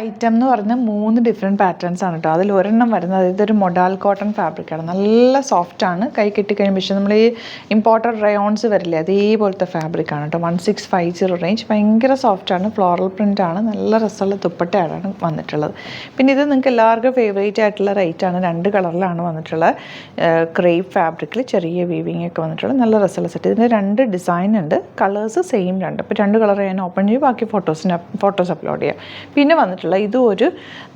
Item എന്ന് പറഞ്ഞാൽ 3 different patterns ആണ് കേട്ടോ. അതിൽ ഒരെണ്ണം വരുന്നത് ഇതൊരു മൊഡാൽ കോട്ടൺ ഫാബ്രിക്കാണ്. നല്ല സോഫ്റ്റാണ്. കൈ കെട്ടിക്കഴിയുമ്പോൾ പക്ഷേ നമ്മൾ ഈ ഇമ്പോർട്ടഡ് റയോൺസ് വരില്ലേ അതേപോലത്തെ ഫാബ്രിക്കാണ് കേട്ടോ. 1650 റേഞ്ച്. ഭയങ്കര സോഫ്റ്റാണ്. ഫ്ലോറൽ പ്രിൻ്റാണ്. നല്ല രസമുള്ള ദുപ്പട്ടയാണ് വന്നിട്ടുള്ളത്. പിന്നെ ഇത് നിങ്ങൾക്ക് എല്ലാവർക്കും ഫേവറേറ്റ് ആയിട്ടുള്ള റേറ്റാണ്. 2 കളറിലാണ് വന്നിട്ടുള്ളത്. ക്രേപ്പ് ഫാബ്രിക്കിൽ ചെറിയ വീവിങ് ഒക്കെ വന്നിട്ടുള്ളത് നല്ല രസമുള്ള സെറ്റ്. ഇതിൻ്റെ 2 ഡിസൈൻ ഉണ്ട്. Colours same 2. അപ്പോൾ 2 കളർ ഞാൻ ഓപ്പൺ ചെയ്യും. ബാക്കി ഫോട്ടോസ് അപ്ലോഡ് ചെയ്യാം. പിന്നെ വന്നിട്ടുള്ള ഇതും ഒരു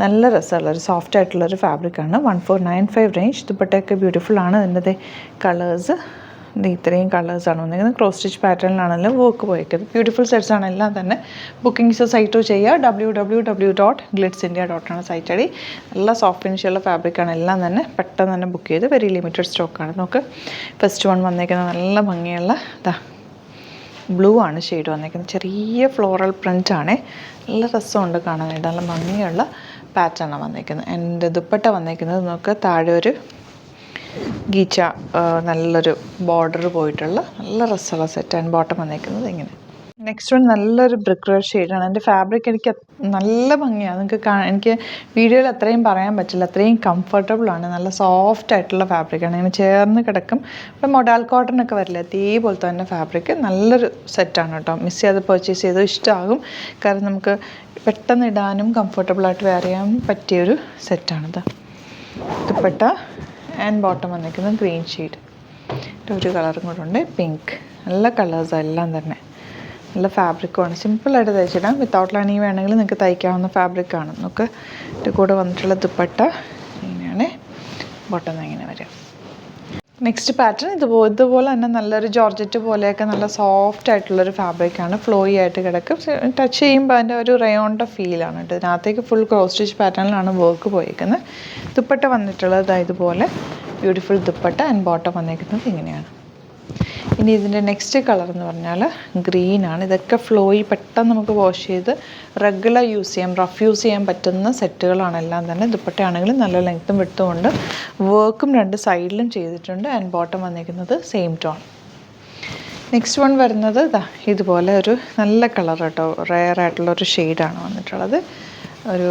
നല്ല രസമുള്ള ഒരു സോഫ്റ്റ് ആയിട്ടുള്ളൊരു ഫാബ്രിക്കാണ്. 1495 റേഞ്ച്. ദുപ്പട്ടയൊക്കെ ബ്യൂട്ടിഫുൾ ആണ്. ഇതിൻ്റെ കളേഴ്സ് ഇത്രയും കളേഴ്സാണ് വന്നിരിക്കുന്നത്. ക്രോസ് സ്റ്റിച്ച് പാറ്റേണിലാണെങ്കിലും വർക്ക് പോയിരിക്കുന്നത്. ബ്യൂട്ടിഫുൾ സെറ്റ്സ് ആണ് എല്ലാം തന്നെ. ബുക്കിംഗ്സ് സൈറ്റ് ചെയ്യുക. www.glitzindia.com ആണ് സൈറ്റ് ഐ ഡി. നല്ല സോഫ്റ്റ് ഫിനിഷുള്ള ഫാബ്രിക്കാണ് എല്ലാം തന്നെ. പെട്ടെന്ന് തന്നെ ബുക്ക് ചെയ്ത് വെരി ലിമിറ്റഡ് സ്റ്റോക്കാണ്. നമുക്ക് ഫസ്റ്റ് വൺ വന്നിരിക്കുന്നത് നല്ല ഭംഗിയുള്ള ബ്ലൂ ആണ് ഷെയ്ഡ് വന്നിരിക്കുന്നത്. ചെറിയ ഫ്ലോറൽ പ്രിൻ്റ് ആണ്. നല്ല രസമുണ്ട് കാണാനായിട്ട്. നല്ല ഭംഗിയുള്ള പാറ്റേണാണ് വന്നിരിക്കുന്നത്. എൻ്റെ ദുപ്പട്ട വന്നിരിക്കുന്നത് നമുക്ക് താഴെ ഒരു ഗീച്ച നല്ലൊരു ബോർഡർ പോയിട്ടുള്ള നല്ല രസമുള്ള സെറ്റ്. ആൻഡ് ബോട്ടം വന്നിരിക്കുന്നത് ഇങ്ങനെ. നെക്സ്റ്റ് വൺ നല്ലൊരു ബ്രിക്ക് റെഡ് ഷെയ്ഡാണ്. എൻ്റെ ഫാബ്രിക് എനിക്ക് നല്ല ഭംഗിയാണ്. നിങ്ങൾക്ക് എനിക്ക് വീഡിയോയിൽ അത്രയും പറയാൻ പറ്റില്ല. അത്രയും കംഫർട്ടബിളാണ്. നല്ല സോഫ്റ്റ് ആയിട്ടുള്ള ഫാബ്രിക്കാണ്. ഇങ്ങനെ ചേർന്ന് കിടക്കും. ഇപ്പോൾ മൊഡാൽ കോട്ടൺ ഒക്കെ വരില്ല അതേപോലത്തെ തന്നെ ഫാബ്രിക്. നല്ലൊരു സെറ്റാണ് കേട്ടോ. മിസ് ചെയ്ത് പർച്ചേസ് ചെയ്ത് ഇഷ്ടമാകും. കാരണം നമുക്ക് പെട്ടെന്ന് ഇടാനും കംഫർട്ടബിളായിട്ട് വെയർ ചെയ്യാൻ പറ്റിയൊരു സെറ്റാണിത്. ദുപ്പട്ട ആൻഡ് ബോട്ടം വന്നിരിക്കുന്നത് ഗ്രീൻ ഷെയ്ഡ്. ഒരു കളറും കൂടെ ഉണ്ട് പിങ്ക്. നല്ല കളേഴ്സാണ് എല്ലാം തന്നെ. നല്ല ഫാബ്രിക്കുമാണ്. സിമ്പിളായിട്ട് തയ്ച്ചിടാം. വിത്തൗട്ട് ലൈനിങ് വേണമെങ്കിൽ നിങ്ങൾക്ക് തയ്ക്കാവുന്ന ഫാബ്രിക്കാണ്. നമുക്ക് ഇതിൻ്റെ കൂടെ വന്നിട്ടുള്ള ദുപ്പട്ട ഇങ്ങനെയാണ്. ബോട്ടം ഇങ്ങനെ വരും. നെക്സ്റ്റ് പാറ്റേൺ ഇതുപോലെ തന്നെ നല്ലൊരു ജോർജറ്റ് പോലെയൊക്കെ നല്ല സോഫ്റ്റ് ആയിട്ടുള്ളൊരു ഫാബ്രിക്കാണ്. ഫ്ലോയി ആയിട്ട് കിടക്കും. ടച്ച് ചെയ്യുമ്പോൾ അതിൻ്റെ ഒരു റയോണിൻ്റെ ഫീലാണ് കേട്ടോ. ഇതിനകത്തേക്ക് ഫുൾ ക്രോസ് സ്റ്റിച്ച് പാറ്റേണിലാണ് വർക്ക് പോയിരിക്കുന്നത്. ദുപ്പട്ട വന്നിട്ടുള്ളത് ഇതുപോലെ ബ്യൂട്ടിഫുൾ ദുപ്പട്ട ആൻഡ് ബോട്ടം വന്നിരിക്കുന്നത് ഇങ്ങനെയാണ്. ഇനി ഇതിൻ്റെ നെക്സ്റ്റ് കളർ എന്ന് പറഞ്ഞാൽ ഗ്രീനാണ്. ഇതൊക്കെ ഫ്ലോയി പെട്ടെന്ന് നമുക്ക് വാഷ് ചെയ്ത് റെഗുലർ യൂസ് ചെയ്യാം, റഫ് യൂസ് ചെയ്യാൻ പറ്റുന്ന സെറ്റുകളാണ് എല്ലാം തന്നെ. ദുപ്പട്ടയാണെങ്കിലും നല്ല ലെങ്ത്തും വിട്ടുമുണ്ട്. വർക്കും 2 സൈഡിലും ചെയ്തിട്ടുണ്ട്. ആൻഡ് ബോട്ടം വന്നിരിക്കുന്നത് സെയിം ടോൺ. നെക്സ്റ്റ് വൺ വരുന്നത് ഇതുപോലെ ഒരു നല്ല കളർ കേട്ടോ. റെയർ ആയിട്ടുള്ളൊരു ഷെയ്ഡാണ് വന്നിട്ടുള്ളത്. ഒരു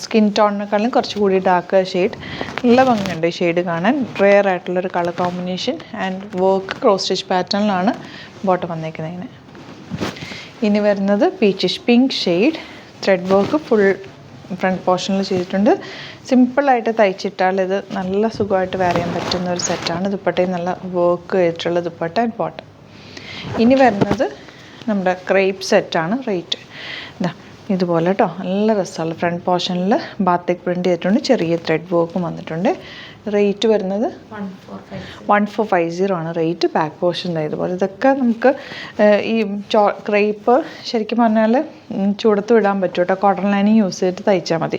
സ്കിൻ ടോണിനെക്കാളും കുറച്ചുകൂടി ഡാർക്ക് ഷെയ്ഡ്. നല്ല ഭംഗിയുണ്ട് ഈ ഷെയ്ഡ് കാണാൻ. റെയർ ആയിട്ടുള്ളൊരു colour combination and work cross stitch പാറ്റേണിലാണ് ബോട്ടം വന്നിരിക്കുന്നത് ഇങ്ങനെ. ഇനി വരുന്നത് peachish pink shade. Thread work full front പോർഷനിൽ ചെയ്തിട്ടുണ്ട്. സിമ്പിളായിട്ട് തയ്ച്ചിട്ടാൽ ഇത് നല്ല സുഖമായിട്ട് വെയർ ചെയ്യാൻ പറ്റുന്ന ഒരു സെറ്റാണ്. ദുപ്പട്ടയും നല്ല വർക്ക് ചെയ്തിട്ടുള്ള ദുപ്പട്ട ആൻഡ് ബോട്ടം. ഇനി വരുന്നത് നമ്മുടെ ക്രേപ്പ് സെറ്റാണ്. റേറ്റ് ഇതുപോലെ കേട്ടോ. നല്ല രസമുള്ള ഫ്രണ്ട് പോർഷനിൽ ബാത്തിക് പ്രിൻ്റ് ചെയ്തിട്ടുണ്ട്. ചെറിയ ത്രെഡ് വർക്കും വന്നിട്ടുണ്ട്. റേറ്റ് വരുന്നത് 1450 ആണ് റേറ്റ്. ബാക്ക് പോർഷൻ ഇതുപോലെ. ഇതൊക്കെ നമുക്ക് ഈ ക്രേപ്പ് ശരിക്കും പറഞ്ഞാൽ ചൂടത്ത് വിടാൻ പറ്റും കേട്ടോ. കോട്ടൺ ലൈനിങ് യൂസ് ചെയ്തിട്ട് തയ്ച്ചാൽ മതി.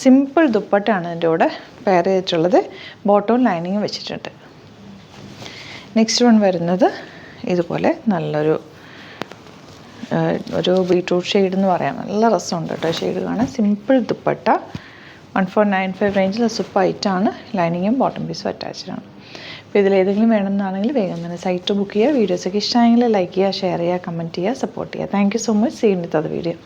സിമ്പിൾ ദുപ്പട്ടയാണ് ഇതിൻ്റെ കൂടെ പെയർ ചെയ്തിട്ടുള്ളത്. ബോട്ടവും ലൈനിങ്ങും വെച്ചിട്ടുണ്ട്. നെക്സ്റ്റ് വൺ വരുന്നത് ഇതുപോലെ നല്ലൊരു ബീട്രൂട്ട് ഷെയ്ഡ് എന്ന് പറയാം. നല്ല രസമുണ്ട് കേട്ടോ ഷെയ്ഡ് കാണാൻ. സിമ്പിൾ ദുപ്പട്ട 1495 റേഞ്ചിൽ സൂപ്പറായിട്ടാണ്. ലൈനിങ്ങും ബോട്ടം പീസും അറ്റാച്ച്ഡാണ്. അപ്പോൾ ഇതിലേതെങ്കിലും വേണമെന്നാണെങ്കിൽ വേഗം തന്നെ സൈറ്റ് ബുക്ക് ചെയ്യുക. വീഡിയോസൊക്കെ ഇഷ്ടമായെങ്കിൽ ലൈക്ക് ചെയ്യുക, ഷെയർ ചെയ്യുക, കമൻറ്റ് ചെയ്യുക, സപ്പോർട്ട് ചെയ്യുക. Thank you so much. See you with other video.